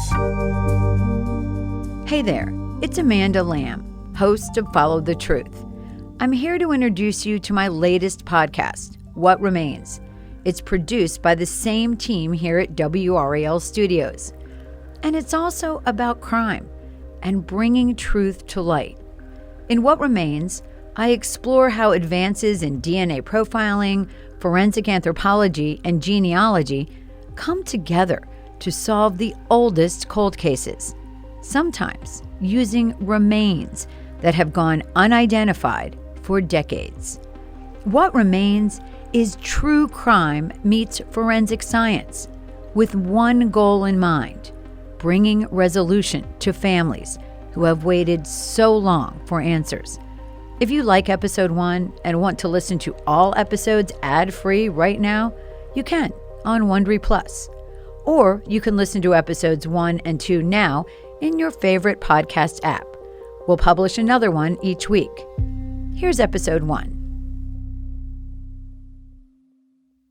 Hey there, it's Amanda Lamb, host of Follow the Truth. I'm here to introduce you to my latest podcast, What Remains. It's produced by the same team here at WRAL Studios. And it's also about crime and bringing truth to light. In What Remains, I explore how advances in DNA profiling, forensic anthropology, and genealogy come together to solve the oldest cold cases, sometimes using remains that have gone unidentified for decades. What Remains is true crime meets forensic science, with one goal in mind: bringing resolution to families who have waited so long for answers. If you like episode 1 and want to listen to all episodes ad-free right now, you can on Wondery Plus. Or you can listen to episodes 1 and 2 now in your favorite podcast app. We'll publish another one each week. Here's episode 1.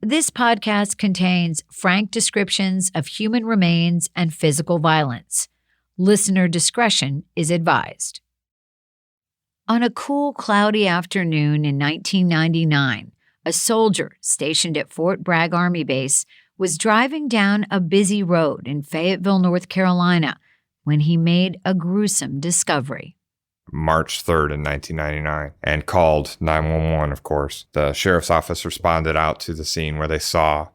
This podcast contains frank descriptions of human remains and physical violence. Listener discretion is advised. On a cool, cloudy afternoon in 1999, a soldier stationed at Fort Bragg Army Base was driving down a busy road in Fayetteville, North Carolina, when he made a gruesome discovery. March 3rd in 1999, and called 911, of course. The sheriff's office responded out to the scene where they saw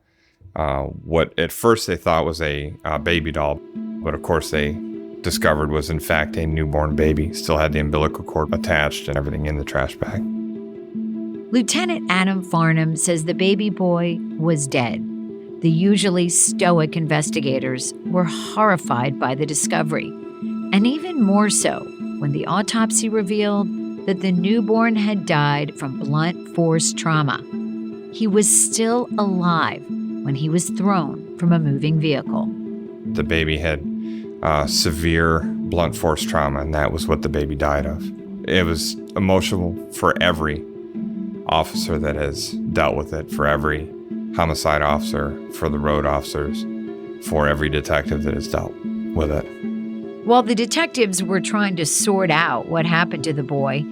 what at first they thought was a baby doll, but of course they discovered was in fact a newborn baby. Still had the umbilical cord attached and everything in the trash bag. Lieutenant Adam Farnham says the baby boy was dead. The usually stoic investigators were horrified by the discovery, and even more so when the autopsy revealed that the newborn had died from blunt force trauma. He was still alive when he was thrown from a moving vehicle. The baby had severe blunt force trauma, and that was what the baby died of. It was emotional for every officer that has dealt with it, for every homicide officer, for the road officers, for every detective that has dealt with it. While the detectives were trying to sort out what happened to the boy,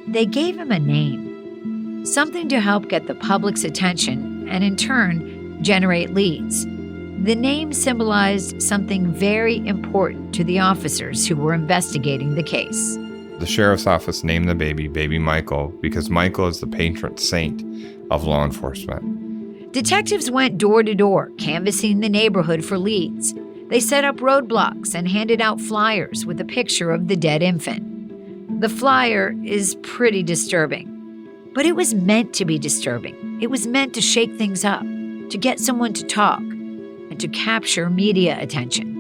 they gave him a name, something to help get the public's attention and in turn generate leads. The name symbolized something very important to the officers who were investigating the case. The sheriff's office named the baby Baby Michael because Michael is the patron saint of law enforcement. Detectives went door to door, canvassing the neighborhood for leads. They set up roadblocks and handed out flyers with a picture of the dead infant. The flyer is pretty disturbing, but it was meant to be disturbing. It was meant to shake things up, to get someone to talk, and to capture media attention.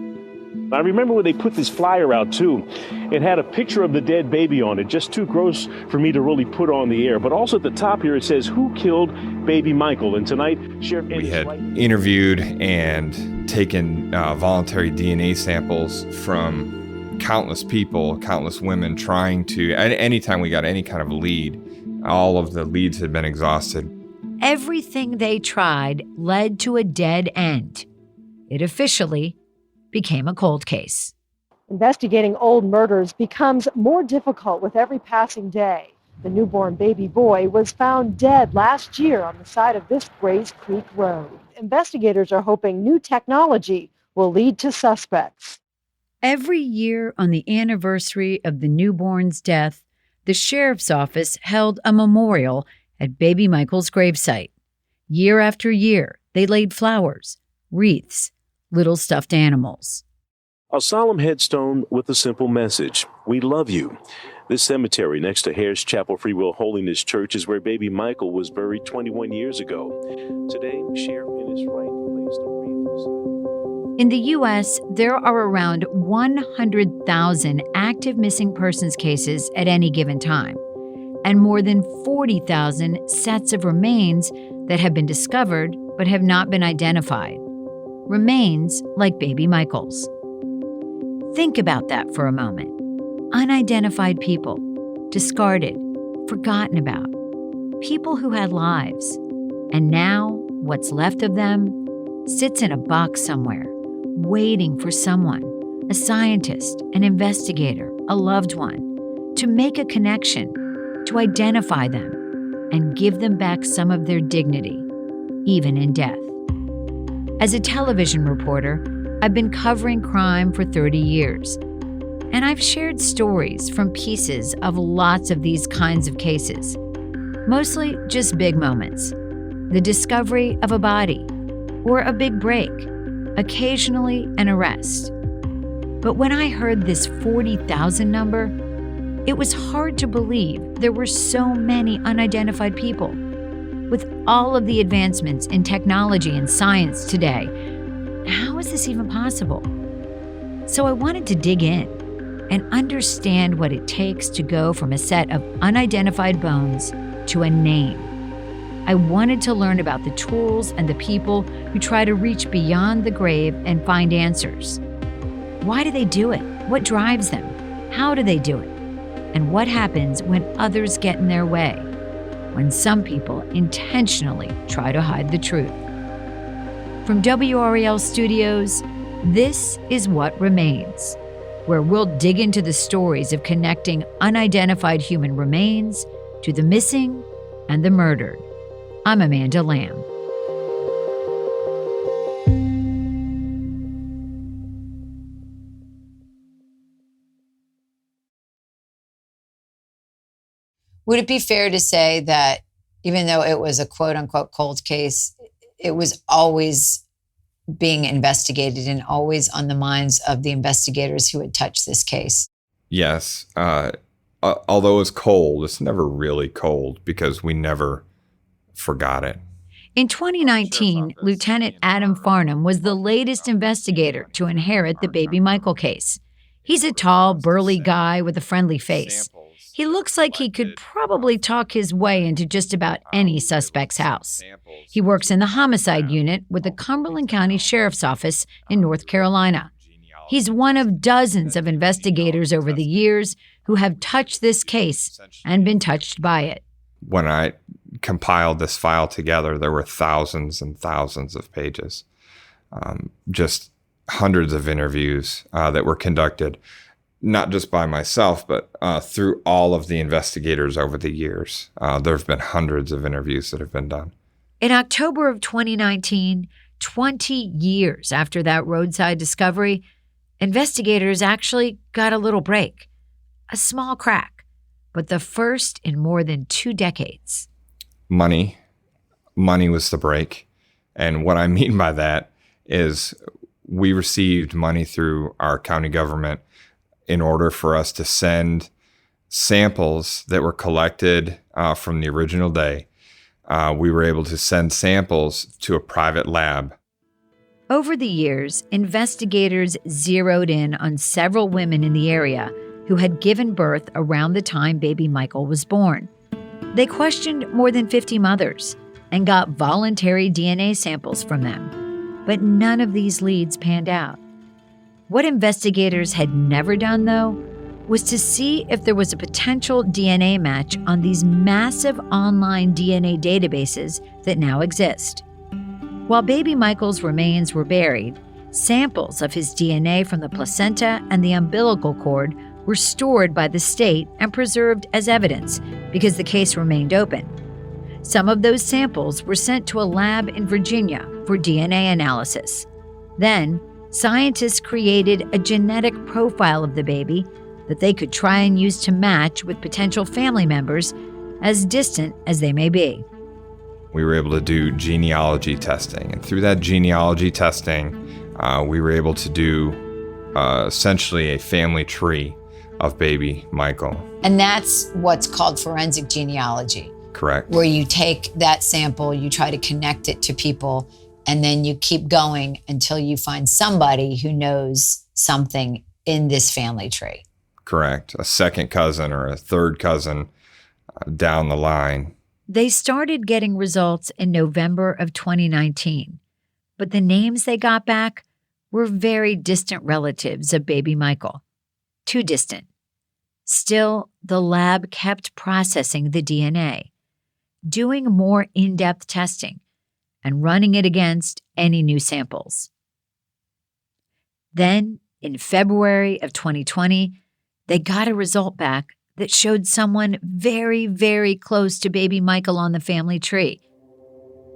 I remember when they put this flyer out too. It had a picture of the dead baby on it, just too gross for me to really put on the air. But also at the top here it says, "Who killed baby Michael?" And tonight, Sheriff we had interviewed and taken voluntary DNA samples from countless people, countless women, trying to, anytime we got any kind of lead, all of the leads had been exhausted. Everything they tried led to a dead end. It officially became a cold case. Investigating old murders becomes more difficult with every passing day. The newborn baby boy was found dead last year on the side of this Grays Creek Road. Investigators are hoping new technology will lead to suspects. Every year on the anniversary of the newborn's death, the sheriff's office held a memorial at baby Michael's gravesite. Year after year, they laid flowers, wreaths, little stuffed animals. A solemn headstone with a simple message: we love you. This cemetery next to Hare's Chapel Free Will Holiness Church is where baby Michael was buried 21 years ago. Today, Sheriff in his right placed a wreath. In the U.S., there are around 100,000 active missing persons cases at any given time, and more than 40,000 sets of remains that have been discovered but have not been identified. Remains like baby Michael's. Think about that for a moment. Unidentified people, discarded, forgotten about, people who had lives, and now what's left of them sits in a box somewhere, waiting for someone, a scientist, an investigator, a loved one, to make a connection, to identify them, and give them back some of their dignity, even in death. As a television reporter, I've been covering crime for 30 years, and I've shared stories from pieces of lots of these kinds of cases, mostly just big moments. The discovery of a body, or a big break, occasionally an arrest. But when I heard this 40,000 number, it was hard to believe there were so many unidentified people. With all of the advancements in technology and science today, how is this even possible? So I wanted to dig in and understand what it takes to go from a set of unidentified bones to a name. I wanted to learn about the tools and the people who try to reach beyond the grave and find answers. Why do they do it? What drives them? How do they do it? And what happens when others get in their way? When some people intentionally try to hide the truth. From WRAL Studios, this is What Remains, where we'll dig into the stories of connecting unidentified human remains to the missing and the murdered. I'm Amanda Lamb. Would it be fair to say that even though it was a quote unquote cold case, it was always being investigated and always on the minds of the investigators who had touched this case? Yes. Although it's cold, it's never really cold because we never forgot it. In 2019, Lieutenant Adam Farnham was the latest investigator to inherit the Baby Michael case. He's a tall, burly guy with a friendly face. He looks like he could probably talk his way into just about any suspect's house. He works in the homicide unit with the Cumberland County Sheriff's Office in North Carolina. He's one of dozens of investigators over the years who have touched this case and been touched by it. When I compiled this file together, there were thousands and thousands of pages, just hundreds of interviews that were conducted, not just by myself, but through all of the investigators over the years. There have been hundreds of interviews that have been done. In October of 2019, 20 years after that roadside discovery, investigators actually got a little break, a small crack, but the first in more than 2 decades. Money was the break. And what I mean by that is we received money through our county government in order for us to send samples that were collected from the original day. We were able to send samples to a private lab. Over the years, investigators zeroed in on several women in the area who had given birth around the time baby Michael was born. They questioned more than 50 mothers and got voluntary DNA samples from them, but none of these leads panned out. What investigators had never done, though, was to see if there was a potential DNA match on these massive online DNA databases that now exist. While baby Michael's remains were buried, samples of his DNA from the placenta and the umbilical cord were stored by the state and preserved as evidence because the case remained open. Some of those samples were sent to a lab in Virginia for DNA analysis. Then, scientists created a genetic profile of the baby that they could try and use to match with potential family members, as distant as they may be. We were able to do genealogy testing, and through that genealogy testing, we were able to do essentially a family tree of baby Michael. And that's what's called forensic genealogy. Correct. Where you take that sample, you try to connect it to people, and then you keep going until you find somebody who knows something in this family tree. Correct. A second cousin or a third cousin down the line. They started getting results in November of 2019, but the names they got back were very distant relatives of baby Michael. Too distant. Still, the lab kept processing the DNA, doing more in-depth testing, and running it against any new samples. Then, In February of 2020, they got a result back that showed someone very, very close to baby Michael on the family tree.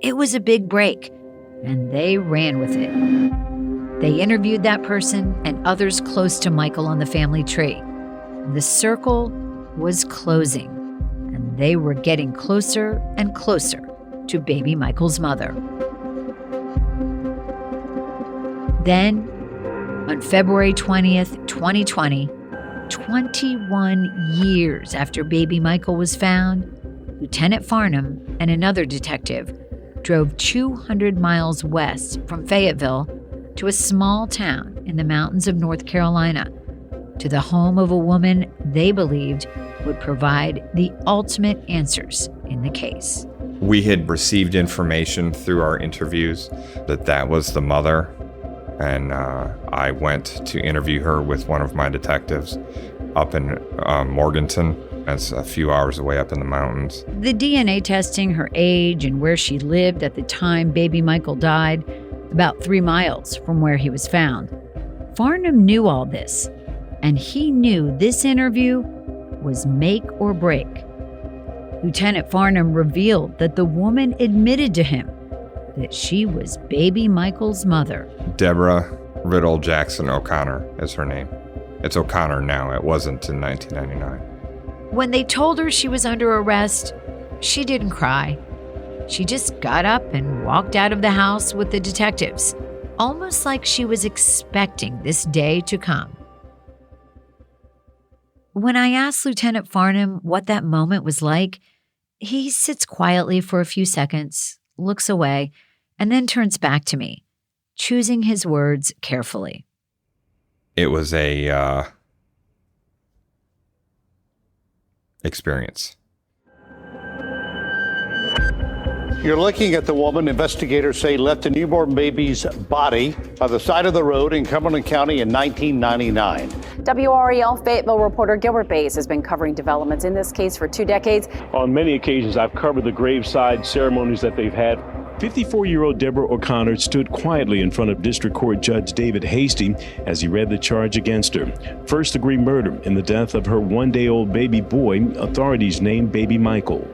It was a big break, and they ran with it. They interviewed that person and others close to Michael on the family tree. The circle was closing, and they were getting closer and closer to baby Michael's mother. Then, on February 20th, 2020, 21 years after baby Michael was found, Lieutenant Farnham and another detective drove 200 miles west from Fayetteville to a small town in the mountains of North Carolina, to the home of a woman they believed would provide the ultimate answers in the case. We had received information through our interviews that was the mother, and I went to interview her with one of my detectives up in Morganton. That's a few hours away up in the mountains. The DNA testing her age and where she lived at the time baby Michael died, about 3 miles from where he was found. Farnham knew all this, and he knew this interview was make or break. Lieutenant Farnham revealed that the woman admitted to him that she was baby Michael's mother. Deborah Riddle Jackson O'Connor is her name. It's O'Connor now. It wasn't in 1999. When they told her she was under arrest, she didn't cry. She just got up and walked out of the house with the detectives, almost like she was expecting this day to come. When I asked Lieutenant Farnham what that moment was like, he sits quietly for a few seconds, looks away, and then turns back to me, choosing his words carefully. It was a experience. You're looking at the woman investigators say left a newborn baby's body by the side of the road in Cumberland County in 1999. WRAL Fayetteville reporter Gilbert Bays has been covering developments in this case for 2 decades. On many occasions, I've covered the graveside ceremonies that they've had. 54-year-old Deborah O'Connor stood quietly in front of District Court Judge David Hasty as he read the charge against her. First-degree murder in the death of her one-day-old baby boy, authorities named baby Michael.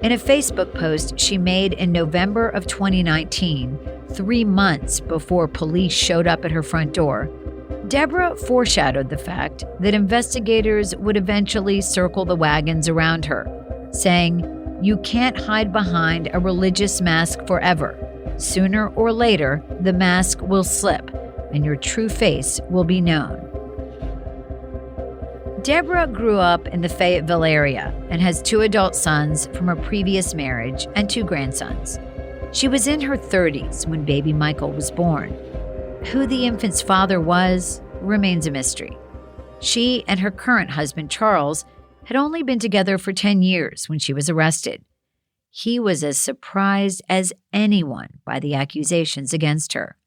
In a Facebook post she made in November of 2019, 3 months before police showed up at her front door, Deborah foreshadowed the fact that investigators would eventually circle the wagons around her, saying, "You can't hide behind a religious mask forever. Sooner or later, the mask will slip, and your true face will be known." Deborah grew up in the Fayetteville area and has 2 adult sons from a previous marriage and 2 grandsons. She was in her 30s when baby Michael was born. Who the infant's father was remains a mystery. She and her current husband, Charles, had only been together for 10 years when she was arrested. He was as surprised as anyone by the accusations against her.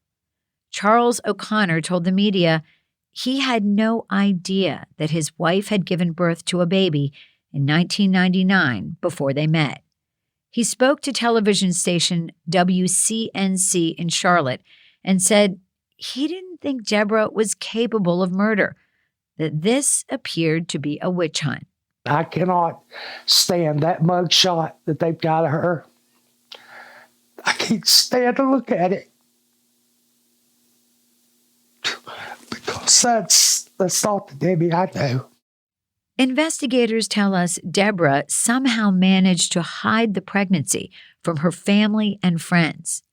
Charles O'Connor told the media he had no idea that his wife had given birth to a baby in 1999 before they met. He spoke to television station WCNC in Charlotte and said he didn't think Deborah was capable of murder, that this appeared to be a witch hunt. I cannot stand that mug shot that they've got of her. I can't stand to look at it. Because that's not the Debbie I know. Investigators tell us Deborah somehow managed to hide the pregnancy from her family and friends,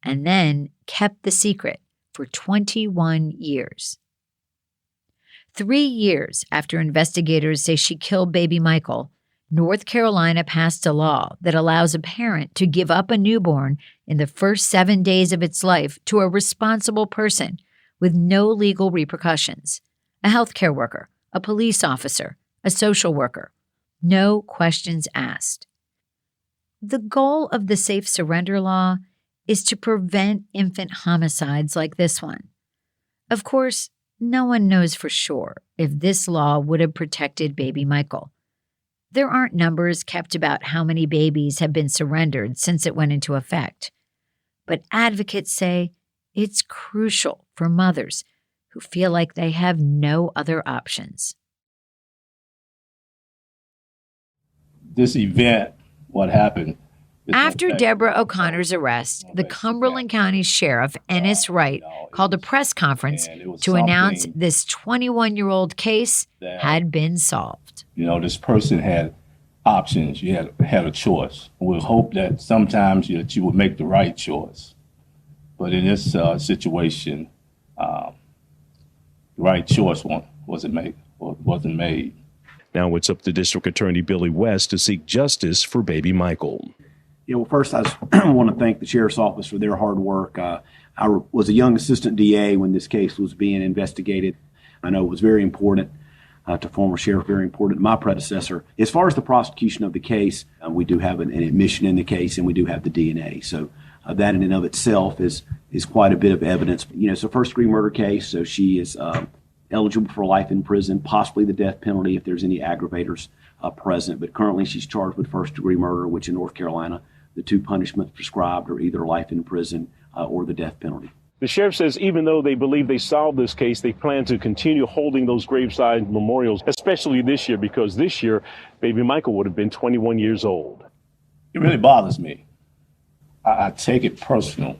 and then kept the secret for 21 years. 3 years after investigators say she killed baby Michael, North Carolina passed a law that allows a parent to give up a newborn in the first 7 days of its life to a responsible person with no legal repercussions: a healthcare worker, a police officer, a social worker. No questions asked. The goal of the safe surrender law is to prevent infant homicides like this one. Of course, no one knows for sure if this law would have protected baby Michael. There aren't numbers kept about how many babies have been surrendered since it went into effect. But advocates say it's crucial for mothers who feel like they have no other options. This event, what happened? After Deborah O'Connor's arrest, the Cumberland County Sheriff, Ennis Wright, called a press conference to announce this 21-year-old case had been solved. This person had options. You had a choice. We'll hope that sometimes that you would make the right choice. But in this situation, the right choice wasn't made. Now it's up to District Attorney Billy West to seek justice for baby Michael. Well, first I want to thank the Sheriff's Office for their hard work. I was a young assistant DA when this case was being investigated. I know it was very important to former sheriff, very important to my predecessor. As far as the prosecution of the case, we do have an admission in the case, and we do have the DNA. So that in and of itself is quite a bit of evidence. It's a first-degree murder case, so she is eligible for life in prison, possibly the death penalty if there's any aggravators present. But currently she's charged with first-degree murder, which in North Carolina, the two punishments prescribed are either life in prison or the death penalty. The sheriff says even though they believe they solved this case, they plan to continue holding those graveside memorials, especially this year, because this year, baby Michael would have been 21 years old. It really bothers me. I take it personal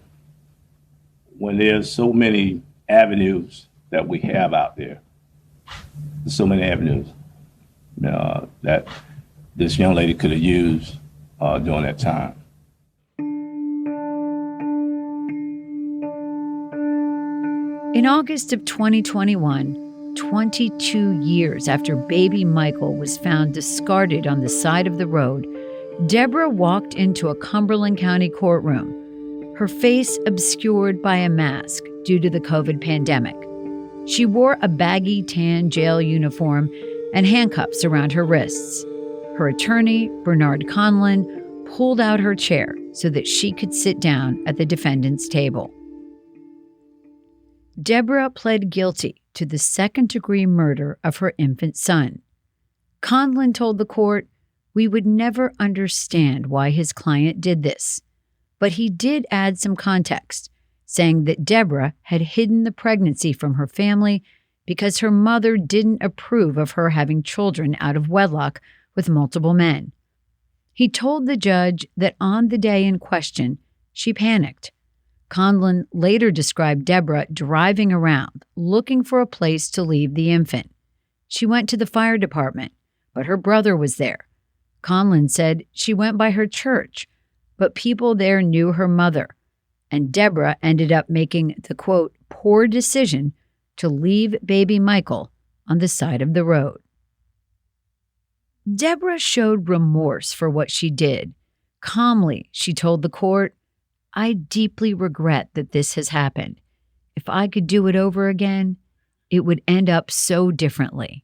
when there's so many avenues that we have out there. There's so many avenues that this young lady could have used during that time. In August of 2021, 22 years after baby Michael was found discarded on the side of the road, Deborah walked into a Cumberland County courtroom, her face obscured by a mask due to the COVID pandemic. She wore a baggy tan jail uniform and handcuffs around her wrists. Her attorney, Bernard Conlon, pulled out her chair so that she could sit down at the defendant's table. Deborah pled guilty to the second-degree murder of her infant son. Conlon told the court, "We would never understand why his client did this." But he did add some context, saying that Deborah had hidden the pregnancy from her family because her mother didn't approve of her having children out of wedlock with multiple men. He told the judge that on the day in question, she panicked. Conlon later described Deborah driving around, looking for a place to leave the infant. She went to the fire department, but her brother was there. Conlon said she went by her church, but people there knew her mother, and Deborah ended up making the, quote, poor decision to leave baby Michael on the side of the road. Deborah showed remorse for what she did. Calmly, she told the court, "I deeply regret that this has happened. If I could do it over again, it would end up so differently."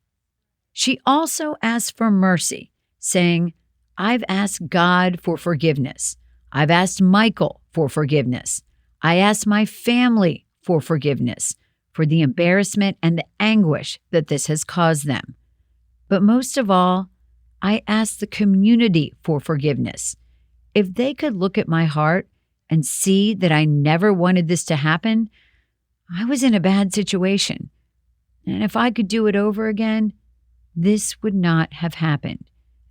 She also asked for mercy, saying, "I've asked God for forgiveness. I've asked Michael for forgiveness. I asked my family for forgiveness for the embarrassment and the anguish that this has caused them. But most of all, I asked the community for forgiveness. If they could look at my heart and see that I never wanted this to happen, I was in a bad situation. And if I could do it over again, this would not have happened,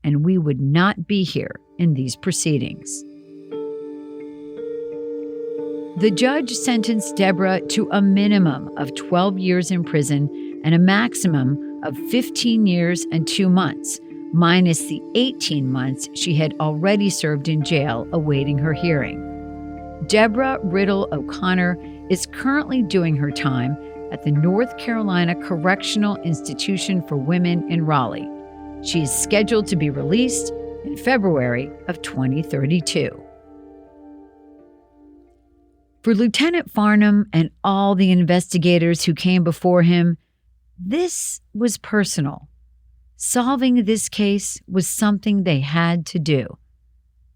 and we would not be here in these proceedings." The judge sentenced Deborah to a minimum of 12 years in prison and a maximum of 15 years and 2 months, minus the 18 months she had already served in jail awaiting her hearing. Deborah Riddle O'Connor is currently doing her time at the North Carolina Correctional Institution for Women in Raleigh. She is scheduled to be released in February of 2032. For Lieutenant Farnham and all the investigators who came before him, this was personal. Solving this case was something they had to do.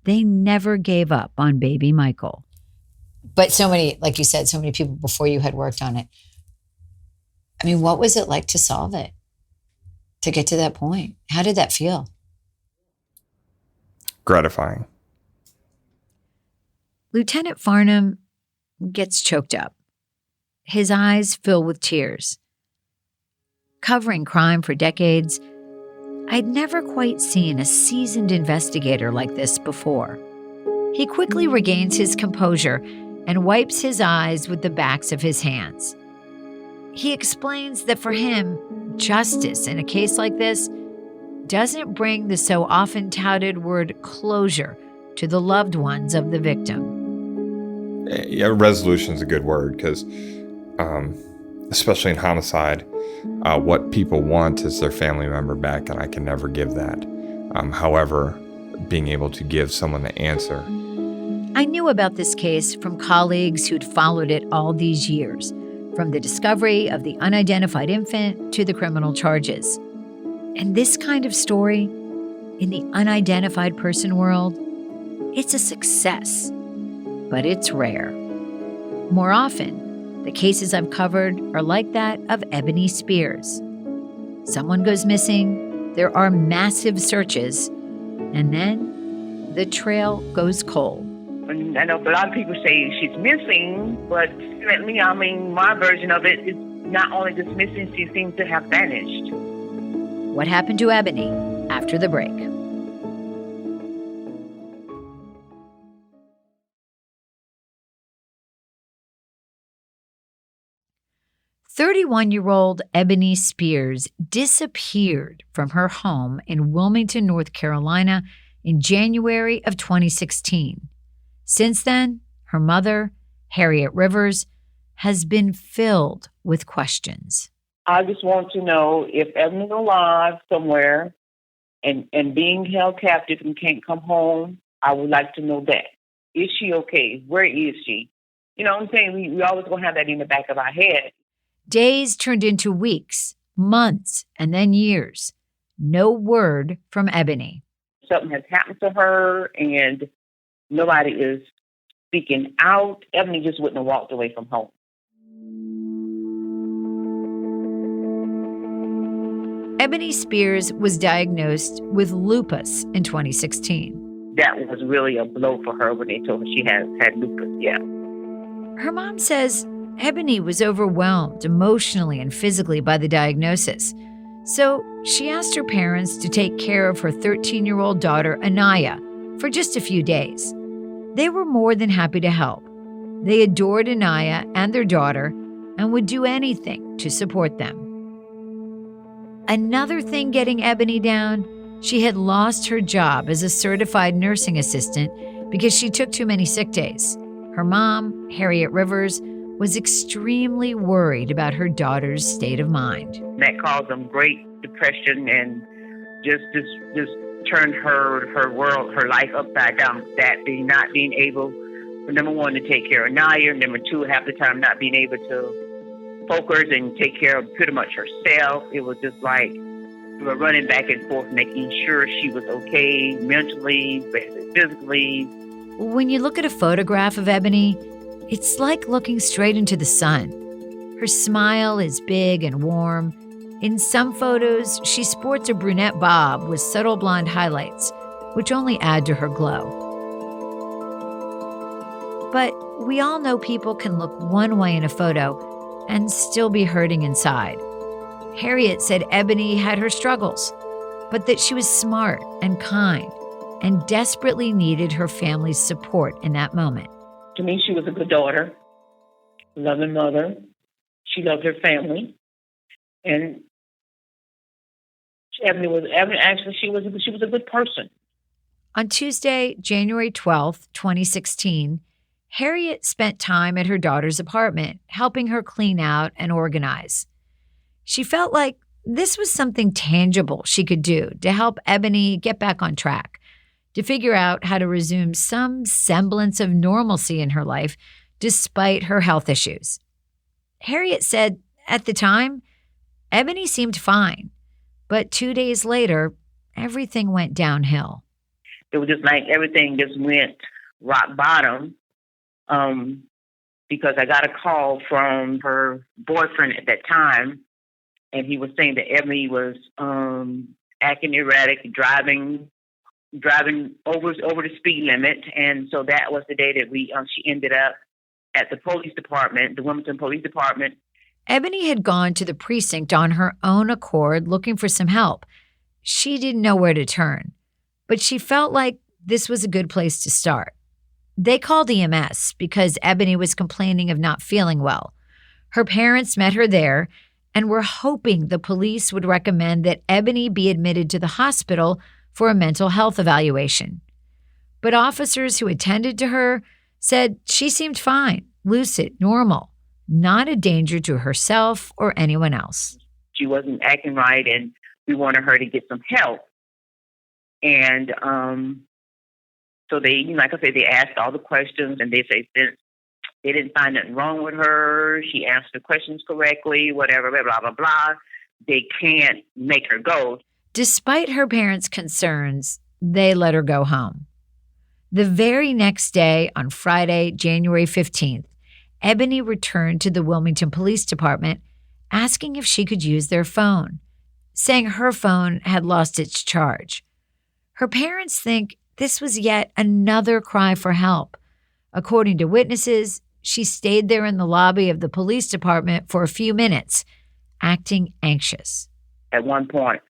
They never gave up on baby Michael. But so many, like you said, so many people before you had worked on it. I mean, what was it like to solve it? To get to that point? How did that feel? Gratifying. Lieutenant Farnham gets choked up. his eyes fill with tears. Covering crime for decades, I'd never quite seen a seasoned investigator like this before. He quickly regains his composure and wipes his eyes with the backs of his hands. He explains that for him, justice in a case like this doesn't bring the so often touted word closure to the loved ones of the victim. Yeah, resolution is a good word because, especially in homicide, what people want is their family member back, and I can never give that. However, being able to give someone the answer. I knew about this case from colleagues who'd followed it all these years, from the discovery of the unidentified infant to the criminal charges. And this kind of story, in the unidentified person world, it's a success, but it's rare. More often, the cases I've covered are like that of Ebony Spears. Someone goes missing, there are massive searches, and then the trail goes cold. And I know a lot of people say she's missing, but certainly, my version of it is not only just missing, she seems to have vanished. What happened to Ebony after the break? "31-year-old Ebony Spears disappeared from her home in Wilmington, North Carolina in January of 2016. Since then, her mother, Harriet Rivers, has been filled with questions. I just want to know if Ebony's alive somewhere and being held captive and can't come home. I would like to know that. Is she okay? Where is she? You know what I'm saying? We always going to have that in the back of our head. Days turned into weeks, months, and then years. No word from Ebony. Something has happened to her and nobody is speaking out. Ebony just wouldn't have walked away from home. Ebony Spears was diagnosed with lupus in 2016. That was really a blow for her when they told her she had lupus, yeah. Her mom says Ebony was overwhelmed emotionally and physically by the diagnosis. So she asked her parents to take care of her 13-year-old daughter, Anaya, for just a few days. They were more than happy to help. They adored Anaya and their daughter and would do anything to support them. Another thing getting Ebony down, she had lost her job as a certified nursing assistant because she took too many sick days. Her mom, Harriet Rivers, was extremely worried about her daughter's state of mind. That caused them great depression and just turned her world, her life upside down. That not being able, number one, to take care of Naya, number two, half the time not being able to focus and take care of pretty much herself. It was just like we were running back and forth, making sure she was okay mentally, physically. When you look at a photograph of Ebony, it's like looking straight into the sun. Her smile is big and warm. In some photos, she sports a brunette bob with subtle blonde highlights, which only add to her glow. But we all know people can look one way in a photo and still be hurting inside. Harriet said Ebony had her struggles, but that she was smart and kind and desperately needed her family's support in that moment. To me, she was a good daughter, loving mother. She loved her family. And Ebony was a good person. On Tuesday, January 12th, 2016, Harriet spent time at her daughter's apartment, helping her clean out and organize. She felt like this was something tangible she could do to help Ebony get back on track, to figure out how to resume some semblance of normalcy in her life despite her health issues. Harriet said at the time, Ebony seemed fine, but 2 days later, everything went downhill. It was just like everything just went rock bottom. Because I got a call from her boyfriend at that time, and he was saying that Ebony was acting erratic, driving over the speed limit, and so that was the day that she ended up at the police department, the Wilmington Police Department. Ebony had gone to the precinct on her own accord looking for some help. She didn't know where to turn, but she felt like this was a good place to start. They called EMS because Ebony was complaining of not feeling well. Her parents met her there and were hoping the police would recommend that Ebony be admitted to the hospital for a mental health evaluation. But officers who attended to her said she seemed fine, lucid, normal, not a danger to herself or anyone else. She wasn't acting right, and we wanted her to get some help. And so they, like I said, they asked all the questions, and they say since they didn't find nothing wrong with her, she answered the questions correctly, whatever, blah, blah, blah, blah, they can't make her go. Despite her parents' concerns, they let her go home. The very next day, on Friday, January 15th, Ebony returned to the Wilmington Police Department asking if she could use their phone, saying her phone had lost its charge. Her parents think this was yet another cry for help. According to witnesses, she stayed there in the lobby of the police department for a few minutes, acting anxious. At one point,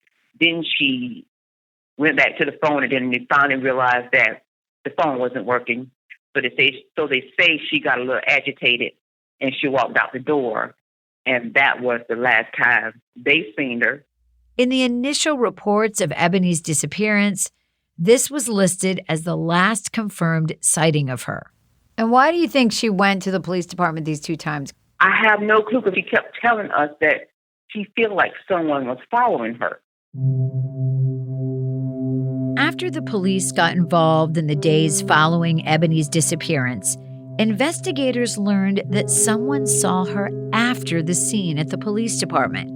then she went back to the phone, and then they finally realized that the phone wasn't working. So they say she got a little agitated, and she walked out the door, and that was the last time they seen her. In the initial reports of Ebony's disappearance, this was listed as the last confirmed sighting of her. And why do you think she went to the police department these two times? I have no clue, because she kept telling us that she felt like someone was following her. After the police got involved in the days following Ebony's disappearance, investigators learned that someone saw her after the scene at the police department.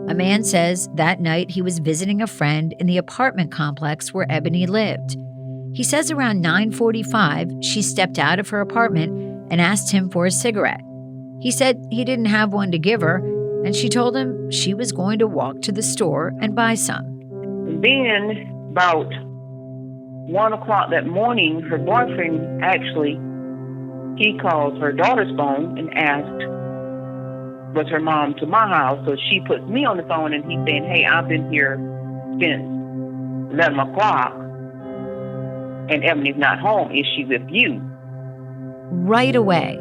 A man says that night he was visiting a friend in the apartment complex where Ebony lived. He says around 9:45, she stepped out of her apartment and asked him for a cigarette. He said he didn't have one to give her, and she told him she was going to walk to the store and buy some. Then, about 1 o'clock that morning, her boyfriend he called her daughter's phone and asked, was her mom to my house? So she puts me on the phone, and he's saying, hey, I've been here since 11 o'clock, and Ebony's not home. Is she with you? Right away,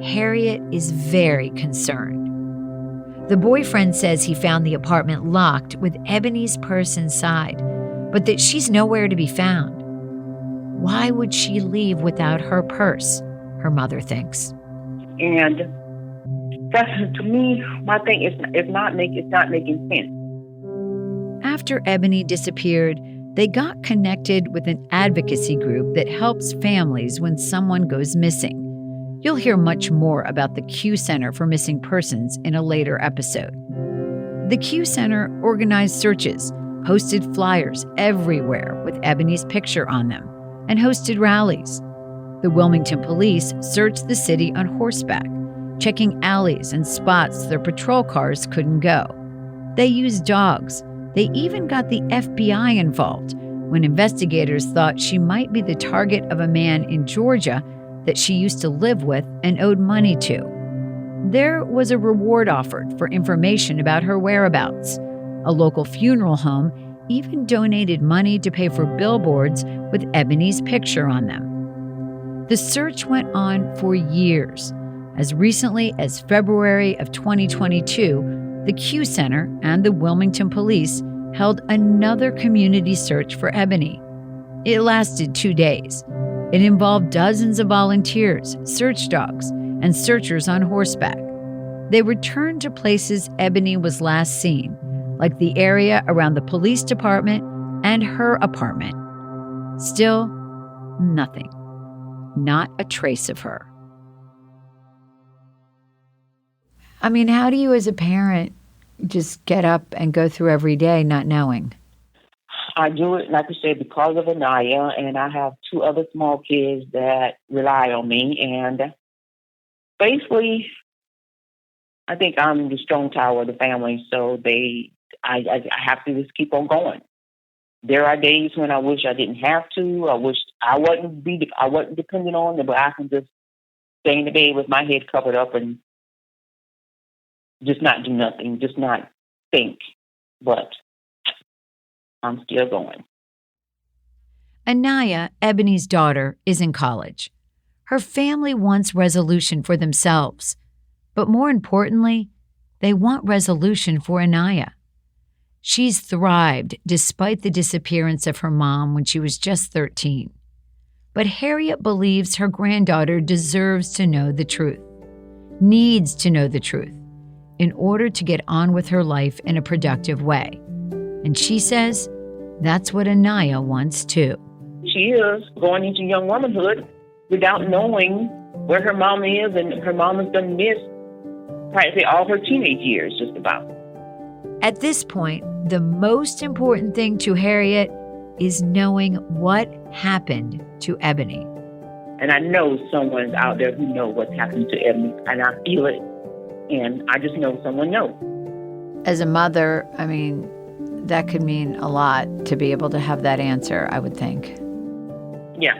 Harriet is very concerned. The boyfriend says he found the apartment locked with Ebony's purse inside, but that she's nowhere to be found. Why would she leave without her purse? Her mother thinks. And that's, to me, my thing is it's not making sense. After Ebony disappeared, they got connected with an advocacy group that helps families when someone goes missing. You'll hear much more about the Q Center for Missing Persons in a later episode. The Q Center organized searches, posted flyers everywhere with Ebony's picture on them, and hosted rallies. The Wilmington police searched the city on horseback, checking alleys and spots their patrol cars couldn't go. They used dogs. They even got the FBI involved when investigators thought she might be the target of a man in Georgia that she used to live with and owed money to. There was a reward offered for information about her whereabouts. A local funeral home even donated money to pay for billboards with Ebony's picture on them. The search went on for years. As recently as February of 2022, the Q Center and the Wilmington Police held another community search for Ebony. It lasted 2 days. It involved dozens of volunteers, search dogs, and searchers on horseback. They returned to places Ebony was last seen, like the area around the police department and her apartment. Still, nothing. Not a trace of her. I mean, how do you as a parent just get up and go through every day not knowing? I do it, like I said, because of Anaya, and I have 2 other small kids that rely on me. And basically, I think I'm the strong tower of the family, so I have to just keep on going. There are days when I wish I didn't have to. I wish I wasn't dependent on them, but I can just stay in the bed with my head covered up and just not do nothing, just not think. But I'm still going. Anaya, Ebony's daughter, is in college. Her family wants resolution for themselves, but more importantly, they want resolution for Anaya. She's thrived despite the disappearance of her mom when she was just 13. But Harriet believes her granddaughter deserves to know the truth, needs to know the truth, in order to get on with her life in a productive way. And she says that's what Anaya wants too. She is going into young womanhood without knowing where her mom is, and her mom has done missed practically all her teenage years, just about. At this point, the most important thing to Harriet is knowing what happened to Ebony. And I know someone's out there who knows what's happened to Ebony, and I feel it, and I just know someone knows. As a mother, I mean, that could mean a lot to be able to have that answer, I would think. Yeah,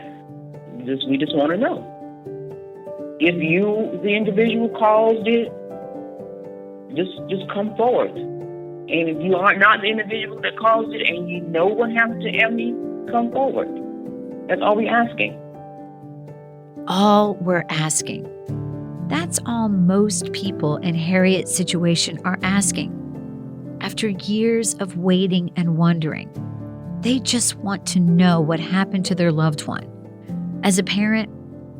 we just want to know. If you, the individual, caused it, just come forward. And if you are not the individual that caused it and you know what happened to Ebony, come forward. That's all we're asking. All we're asking. That's all most people in Harriet's situation are asking. After years of waiting and wondering, they just want to know what happened to their loved one. As a parent,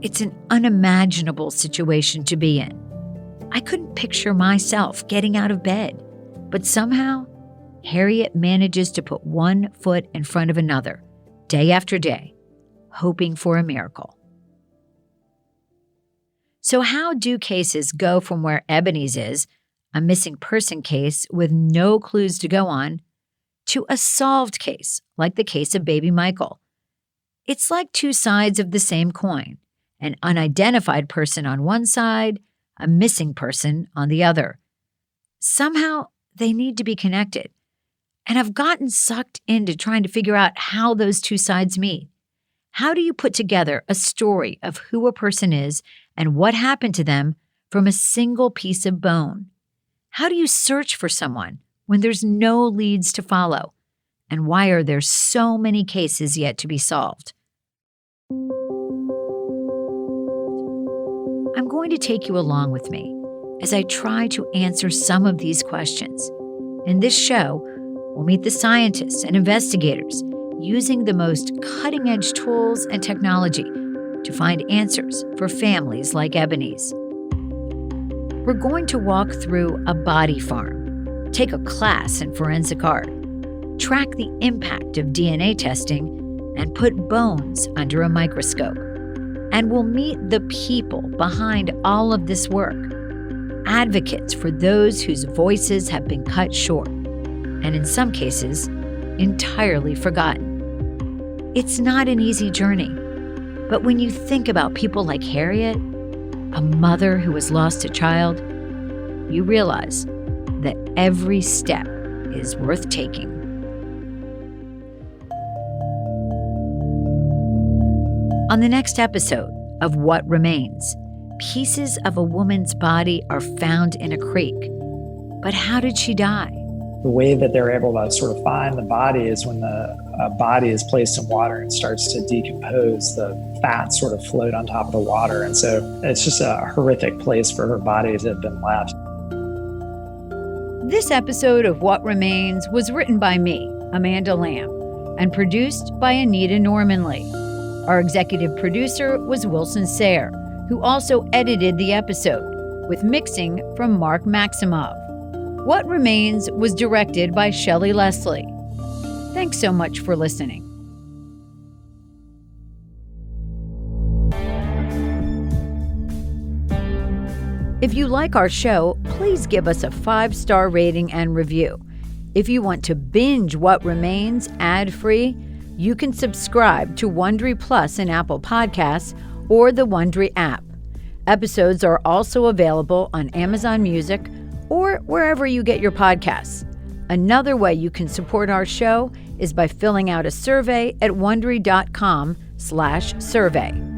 it's an unimaginable situation to be in. I couldn't picture myself getting out of bed, but somehow, Harriet manages to put one foot in front of another, day after day, hoping for a miracle. So how do cases go from where Ebony's is, a missing person case with no clues to go on, to a solved case, like the case of baby Michael? It's like two sides of the same coin, an unidentified person on one side, a missing person on the other. Somehow, they need to be connected. And I've gotten sucked into trying to figure out how those two sides meet. How do you put together a story of who a person is and what happened to them from a single piece of bone? How do you search for someone when there's no leads to follow? And why are there so many cases yet to be solved? I'm going to take you along with me as I try to answer some of these questions. In this show, we'll meet the scientists and investigators using the most cutting-edge tools and technology to find answers for families like Ebony's. We're going to walk through a body farm, take a class in forensic art, track the impact of DNA testing, and put bones under a microscope. And we'll meet the people behind all of this work, advocates for those whose voices have been cut short, and in some cases, entirely forgotten. It's not an easy journey, but when you think about people like Harriet, a mother who has lost a child, you realize that every step is worth taking. On the next episode of What Remains, pieces of a woman's body are found in a creek. But how did she die? The way that they're able to sort of find the body is when the body is placed in water and starts to decompose, the fats sort of float on top of the water. And so it's just a horrific place for her body to have been left. This episode of What Remains was written by me, Amanda Lamb, and produced by Anita Normanley. Our executive producer was Wilson Sayre, who also edited the episode, with mixing from Mark Maximov. What Remains was directed by Shelley Leslie. Thanks so much for listening. If you like our show, please give us a 5-star rating and review. If you want to binge What Remains ad-free, you can subscribe to Wondery Plus in Apple Podcasts or the Wondery app. Episodes are also available on Amazon Music or wherever you get your podcasts. Another way you can support our show is by filling out a survey at Wondery.com/survey.